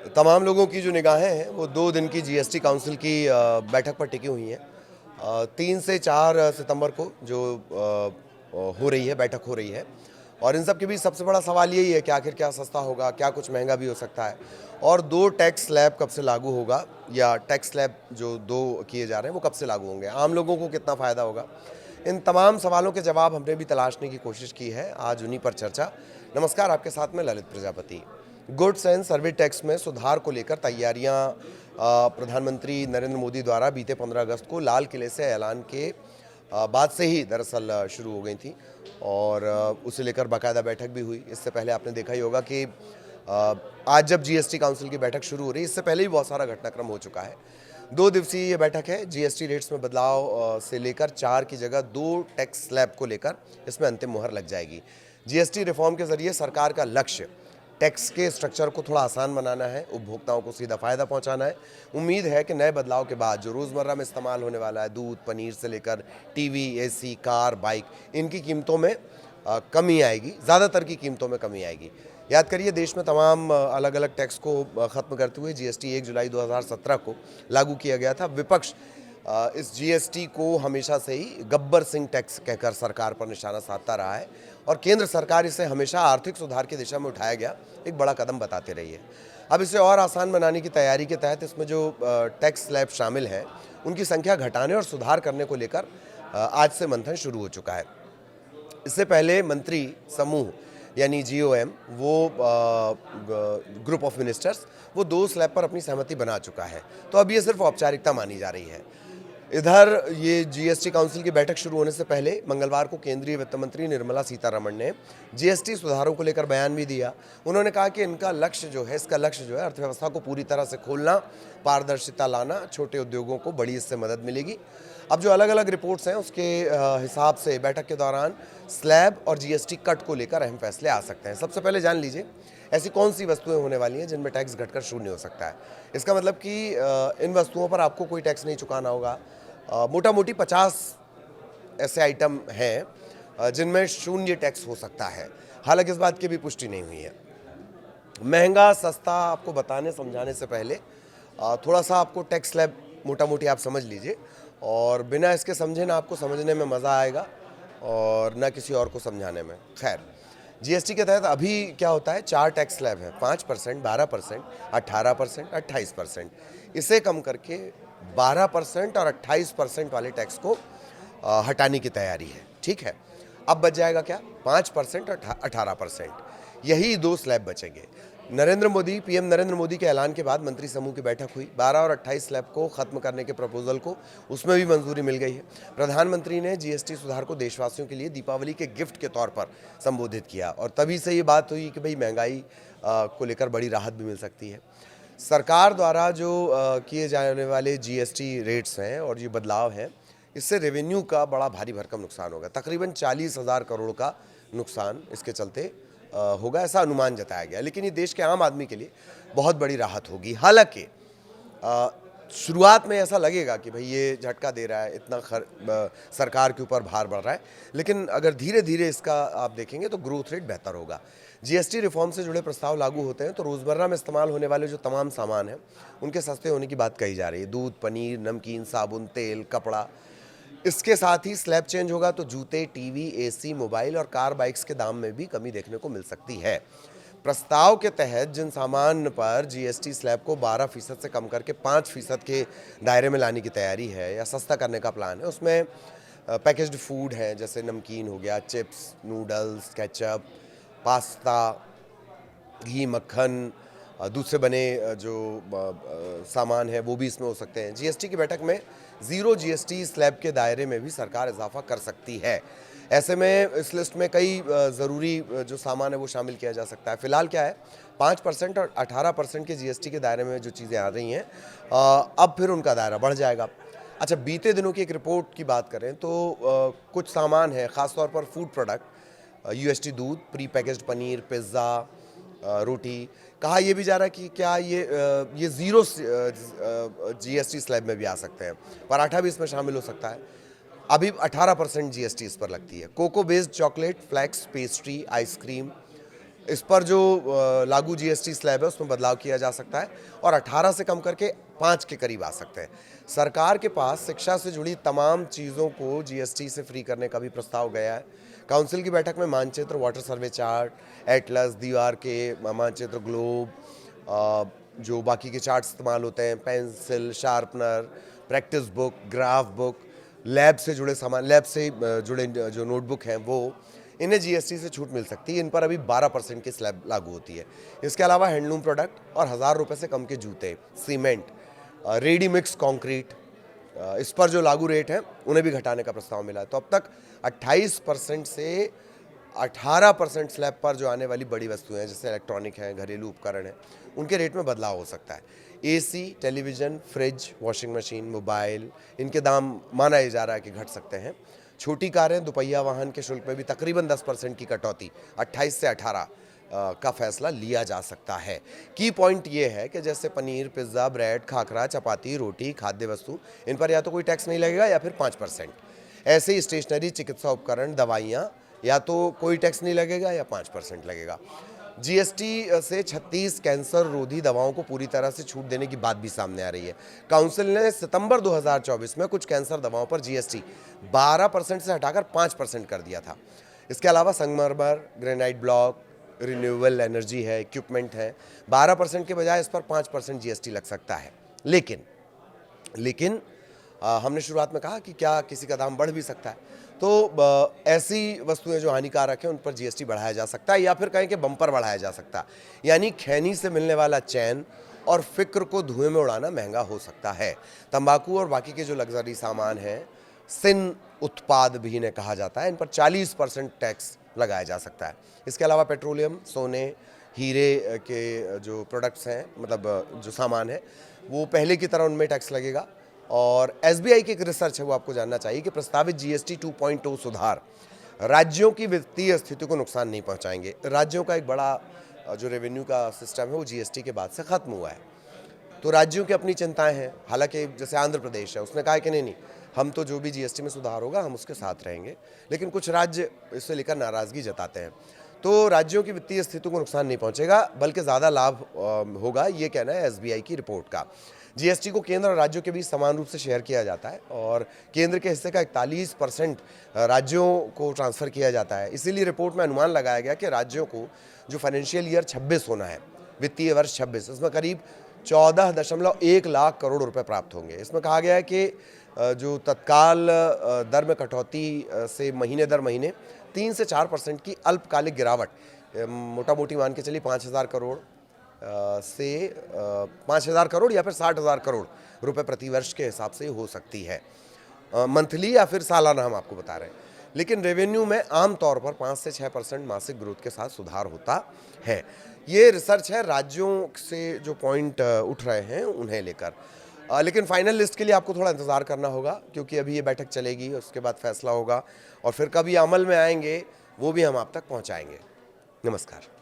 तमाम लोगों की जो निगाहें हैं वो 2 दिन की जीएसटी काउंसिल की बैठक पर टिकी हुई हैं। 3 से 4 सितंबर को जो हो रही है, बैठक हो रही है और इन सब के बीच सबसे बड़ा सवाल यही है कि आखिर क्या सस्ता होगा, क्या कुछ महंगा भी हो सकता है और 2 टैक्स स्लैब कब से लागू होगा या टैक्स स्लैब जो 2 किए जा रहे हैं वो कब से लागू होंगे, आम लोगों को कितना फ़ायदा होगा। इन तमाम सवालों के जवाब हमने भी तलाशने की कोशिश की है, आज उन्हीं पर चर्चा। नमस्कार, आपके साथ में Lalit Prajapati. Goods and service tax में सुधार को लेकर तैयारियां प्रधानमंत्री नरेंद्र मोदी द्वारा बीते 15 अगस्त को लाल किले से ऐलान के बाद से ही दरअसल शुरू हो गई थी और उसे लेकर बाकायदा बैठक भी हुई। इससे पहले आपने देखा ही होगा कि आज जब जीएसटी काउंसिल की बैठक शुरू हो रही है, इससे पहले भी बहुत सारा घटनाक्रम हो चुका है। 2 दिवसीय ये बैठक है। जीएसटी रेट्स में बदलाव से लेकर 4 की जगह 2 टैक्स स्लैब को लेकर इसमें अंतिम मुहर लग जाएगी। जीएसटी रिफॉर्म के जरिए सरकार का लक्ष्य टैक्स के स्ट्रक्चर को थोड़ा आसान बनाना है, उपभोक्ताओं को सीधा फायदा पहुंचाना है। उम्मीद है कि नए बदलाव के बाद जो रोज़मर्रा में इस्तेमाल होने वाला है, दूध, पनीर से लेकर टीवी, एसी, कार, बाइक, इनकी कीमतों में कमी आएगी, ज़्यादातर की कीमतों में कमी आएगी। याद करिए, देश में तमाम अलग अलग टैक्स को ख़त्म करते हुए जीएसटी 1 जुलाई 2017 को लागू किया गया था। विपक्ष इस जीएसटी को हमेशा से ही गब्बर सिंह टैक्स कहकर सरकार पर निशाना साधता रहा है और केंद्र सरकार इसे हमेशा आर्थिक सुधार की दिशा में उठाया गया एक बड़ा कदम बताते रही है। अब इसे और आसान बनाने की तैयारी के तहत इसमें जो टैक्स स्लैब शामिल हैं उनकी संख्या घटाने और सुधार करने को लेकर आज से मंथन शुरू हो चुका है। इससे पहले मंत्री समूह यानी जीओएम वो ग्रुप ऑफ मिनिस्टर्स वो 2 स्लैब पर अपनी सहमति बना चुका है, तो अब ये सिर्फ औपचारिकता मानी जा रही है। इधर ये जीएसटी काउंसिल की बैठक शुरू होने से पहले मंगलवार को केंद्रीय वित्त मंत्री निर्मला सीतारमण ने जीएसटी सुधारों को लेकर बयान भी दिया। उन्होंने कहा कि इसका लक्ष्य जो है अर्थव्यवस्था को पूरी तरह से खोलना, पारदर्शिता लाना, छोटे उद्योगों को बड़ी इससे मदद मिलेगी। अब जो अलग अलग रिपोर्ट्स हैं उसके हिसाब से बैठक के दौरान स्लैब और जीएसटी कट को लेकर अहम फैसले आ सकते हैं। सबसे पहले जान लीजिए ऐसी कौन सी वस्तुएं होने वाली हैं जिनमें टैक्स घटकर शून्य हो सकता है। इसका मतलब कि इन वस्तुओं पर आपको कोई टैक्स नहीं चुकाना होगा। मोटा मोटी 50 ऐसे आइटम हैं जिनमें शून्य टैक्स हो सकता है। हालांकि इस बात की भी पुष्टि नहीं हुई है। महंगा सस्ता आपको बताने समझाने से पहले थोड़ा सा आपको टैक्स स्लैब मोटा मोटी आप समझ लीजिए और बिना इसके समझे ना आपको समझने में मज़ा आएगा और ना किसी और को समझाने में। खैर, जीएसटी के तहत अभी क्या होता है, 4 टैक्स स्लैब हैं, 5%, 12%, 18%, 28%। इसे कम करके 12% और 28% वाले टैक्स को हटाने की तैयारी है। ठीक है, अब बच जाएगा क्या, 5% और 18%। यही 2 स्लैब बचेंगे। पीएम नरेंद्र मोदी के ऐलान के बाद मंत्री समूह की बैठक हुई। 12 और 28 स्लैब को खत्म करने के प्रपोजल को उसमें भी मंजूरी मिल गई है। प्रधानमंत्री ने जीएसटी सुधार को देशवासियों के लिए दीपावली के गिफ्ट के तौर पर संबोधित किया और तभी से ये बात हुई कि भाई महंगाई को लेकर बड़ी राहत भी मिल सकती है। सरकार द्वारा जो किए जाने वाले जीएसटी रेट्स हैं और ये बदलाव हैं, इससे रेवेन्यू का बड़ा भारी भरकम नुकसान होगा। तकरीबन 40,000 करोड़ का नुकसान इसके चलते होगा, ऐसा अनुमान जताया गया। लेकिन ये देश के आम आदमी के लिए बहुत बड़ी राहत होगी। हालांकि शुरुआत में ऐसा लगेगा कि भाई ये झटका दे रहा है, इतना सरकार के ऊपर भार बढ़ रहा है, लेकिन अगर धीरे धीरे इसका आप देखेंगे तो ग्रोथ रेट बेहतर होगा। जीएसटी रिफॉर्म से जुड़े प्रस्ताव लागू होते हैं तो रोज़मर्रा में इस्तेमाल होने वाले जो तमाम सामान हैं उनके सस्ते होने की बात कही जा रही है। दूध, पनीर, नमकीन, साबुन, तेल, कपड़ा। इसके साथ ही स्लैब चेंज होगा तो जूते, टीवी, एसी, मोबाइल और कार, बाइक्स के दाम में भी कमी देखने को मिल सकती है। प्रस्ताव के तहत जिन सामान पर जीएसटी स्लैब को 12% से कम करके 5% के दायरे में लाने की तैयारी है या सस्ता करने का प्लान है, उसमें पैकेज्ड फूड है, जैसे नमकीन हो गया, चिप्स, नूडल्स, केचप, पास्ता, घी, मक्खन, दूध से बने जो सामान है वो भी इसमें हो सकते हैं। जीएसटी की बैठक में ज़ीरो जीएसटी स्लैब के दायरे में भी सरकार इजाफा कर सकती है। ऐसे में इस लिस्ट में कई ज़रूरी जो सामान है वो शामिल किया जा सकता है। फिलहाल क्या है, 5% और 18% के जीएसटी के दायरे में जो चीज़ें आ रही हैं, अब फिर उनका दायरा बढ़ जाएगा। अच्छा, बीते दिनों की एक रिपोर्ट की बात करें तो कुछ सामान है, ख़ासतौर पर फूड प्रोडक्ट, यूएसटी दूध, प्री पैकेज्ड पनीर, पिज़्ज़ा, रोटी, कहा यह भी जा रहा है कि क्या ये ज़ीरो जीएसटी स्लैब में भी आ सकते हैं। पराठा भी इसमें शामिल हो सकता है। अभी 18% जीएसटी इस पर लगती है। Cocoa based chocolate, flakes, pastry, ice cream, इस पर जो लागू जीएसटी स्लैब है उसमें बदलाव किया जा सकता है और 18 से कम करके 5 के करीब आ सकते हैं। सरकार के पास शिक्षा से जुड़ी तमाम चीज़ों को जीएसटी से फ्री करने का भी प्रस्ताव गया है। काउंसिल की बैठक में मानचित्र, वाटर सर्वे चार्ट, एटलस, दीवार के मानचित्र, ग्लोब, जो बाकी के चार्ट इस्तेमाल होते हैं, pencil, sharpener, practice book, graph book, lab से जुड़े सामान, लैब से जुड़े जो नोटबुक हैं वो, इन्हें जीएसटी से छूट मिल सकती है। इन पर अभी 12% की स्लैब लागू होती है। इसके अलावा हैंडलूम प्रोडक्ट और 1000 रुपये से कम के जूते, सीमेंट, रेडी मिक्स कंक्रीट, इस पर जो लागू रेट है उन्हें भी घटाने का प्रस्ताव मिला है। तो अब तक 28% से 18% स्लैब पर जो आने वाली बड़ी वस्तुएं हैं, जैसे इलेक्ट्रॉनिक हैं, घरेलू उपकरण हैं, उनके रेट में बदलाव हो सकता है। AC, television, fridge, washing machine, mobile, इनके दाम माना जा रहा है कि घट सकते हैं। छोटी कारें, दोपहिया वाहन के शुल्क में भी तकरीबन 10% की कटौती 28 से 18 का फैसला लिया जा सकता है। की पॉइंट ये है कि जैसे पनीर, पिज्ज़ा, ब्रेड, खाखरा, चपाती, रोटी, खाद्य वस्तु, इन पर या तो कोई टैक्स नहीं लगेगा या फिर 5%। ऐसे ही स्टेशनरी, चिकित्सा उपकरण, दवाइयाँ, या तो कोई टैक्स नहीं लगेगा या 5% लगेगा। जीएसटी से 36 कैंसर रोधी दवाओं को पूरी तरह से छूट देने की बात भी सामने आ रही है। काउंसिल ने सितंबर 2024 में कुछ कैंसर दवाओं पर जीएसटी 12% से हटाकर 5% कर दिया था। इसके अलावा संगमरमर, ग्रेनाइट ब्लॉक, रिन्यूएबल एनर्जी है, इक्विपमेंट है, 12% के बजाय इस पर 5% जीएसटी लग सकता है। लेकिन हमने शुरुआत में कहा कि क्या किसी का दाम बढ़ भी सकता है, तो ऐसी वस्तुएं जो हानिकारक हैं उन पर जीएसटी बढ़ाया जा सकता है, या फिर कहें कि बम्पर बढ़ाया जा सकता है। यानी खैनी से मिलने वाला चैन और फिक्र को धुएं में उड़ाना महंगा हो सकता है। तंबाकू और बाकी के जो लग्जरी सामान हैं, सिन उत्पाद भी इन्हें कहा जाता है, इन पर 40% टैक्स लगाया जा सकता है। इसके अलावा पेट्रोलियम, सोने, हीरे के जो प्रोडक्ट्स हैं, मतलब जो सामान है, वो पहले की तरह उनमें टैक्स लगेगा। और एसबीआई की एक रिसर्च है, वो आपको जानना चाहिए कि प्रस्तावित जीएसटी 2.0 सुधार राज्यों की वित्तीय स्थिति को नुकसान नहीं पहुंचाएंगे। राज्यों का एक बड़ा जो रेवेन्यू का सिस्टम है वो जीएसटी के बाद से खत्म हुआ है, तो राज्यों की अपनी चिंताएं हैं। हालांकि जैसे आंध्र प्रदेश है, उसने कहा कि नहीं, हम तो जो भी जीएसटी में सुधार होगा हम उसके साथ रहेंगे, लेकिन कुछ राज्य इससे लेकर नाराजगी जताते हैं। तो राज्यों की वित्तीय स्थिति को नुकसान नहीं पहुंचेगा, बल्कि ज़्यादा लाभ होगा, ये कहना है एसबीआई की रिपोर्ट का। जीएसटी को केंद्र और राज्यों के बीच समान रूप से शेयर किया जाता है और केंद्र के हिस्से का 41% राज्यों को ट्रांसफ़र किया जाता है। इसीलिए रिपोर्ट में अनुमान लगाया गया कि राज्यों को जो फाइनेंशियल ईयर 26 होना है, वित्तीय वर्ष 26, इसमें करीब 14.1 लाख करोड़ रुपए प्राप्त होंगे। इसमें कहा गया है कि जो तत्काल दर में कटौती से महीने दर महीने 3 से 4% की अल्पकालिक गिरावट, मोटा मोटी मान के चलिए 5,000 करोड़ से 5,000 करोड़ या फिर 60,000 करोड़ रुपए प्रति वर्ष के हिसाब से हो सकती है, मंथली या फिर सालाना हम आपको बता रहे हैं। लेकिन रेवेन्यू में आमतौर पर 5 से 6% मासिक ग्रोथ के साथ सुधार होता है। ये रिसर्च है, राज्यों से जो पॉइंट उठ रहे हैं उन्हें लेकर। लेकिन फाइनल लिस्ट के लिए आपको थोड़ा इंतज़ार करना होगा, क्योंकि अभी ये बैठक चलेगी, उसके बाद फैसला होगा और फिर कब ये अमल में आएंगे वो भी हम आप तक पहुंचाएंगे। नमस्कार।